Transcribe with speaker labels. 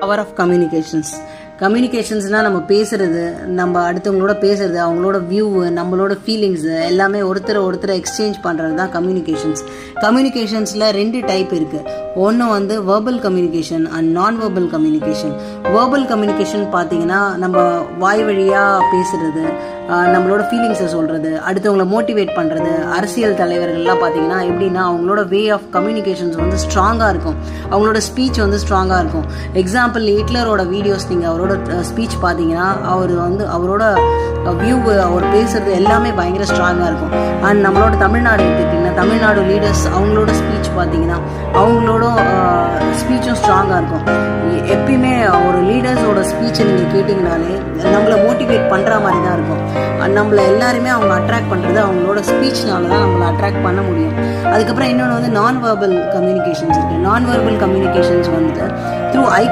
Speaker 1: Power of கம்யூனிகேஷன்ஸ்னால் நம்ம பேசுகிறது, நம்ம அடுத்தவங்களோட பேசுகிறது, அவங்களோட வியூ, நம்மளோட ஃபீலிங்ஸு எல்லாமே ஒருத்தரை எக்ஸ்சேஞ்ச் பண்ணுறது தான் கம்யூனிகேஷன்ஸில் 2 டைப் இருக்குது. ஒன்று வந்து வேர்பல் கம்யூனிகேஷன் அண்ட் நான் வேர்பல் கம்யூனிகேஷன். வேர்பல் கம்யூனிகேஷன் பார்த்தீங்கன்னா நம்ம வாய் வழியாக பேசுகிறது, நம்மளோட ஃபீலிங்ஸை சொல்கிறது, அடுத்தவங்கள மோட்டிவேட் பண்ணுறது. அரசியல் தலைவர்கள்லாம் பார்த்தீங்கன்னா எப்படின்னா அவங்களோட வே ஆஃப் கம்யூனிகேஷன்ஸ் வந்து ஸ்ட்ராங்காக இருக்கும், அவங்களோட ஸ்பீச் வந்து ஸ்ட்ராங்காக இருக்கும். எக்ஸாம்பிள் ஹிட்லரோட வீடியோஸ் நீங்கள் அவரோட ஸ்பீச் பார்த்தீங்கன்னா அவரோட வியூ, அவர் பேசுறது எல்லாமே பயங்கர ஸ்ட்ராங்காக இருக்கும். அண்ட் நம்மளோட தமிழ்நாடு எடுத்துக்கிட்டிங்கன்னா தமிழ்நாடு லீடர்ஸ் அவங்களோட ஸ்பீச் பார்த்தீங்கன்னா அவங்களோட ஸ்பீச்சும் ஸ்ட்ராங்காக இருக்கும். எப்பயுமே ஒரு லீடர்ஸோட ஸ்பீச்சை நீங்கள் கேட்டிங்கனாலே நம்மளை மோட்டிவேட் பண்ணுற மாதிரி தான் இருக்கும். நம்மளை எல்லாருமே அவங்க அட்ராக்ட் பண்ணுறது அவங்களோட ஸ்பீச்னால தான் நம்மளை அட்ராக்ட் பண்ண முடியும். அதுக்கப்புறம் இன்னொன்று வந்து நான் வெர்பல் கம்யூனிகேஷன்ஸ் இருக்குது. நான் வெர்பல் கம்யூனிகேஷன்ஸ் வந்துட்டு த்ரூ ஐ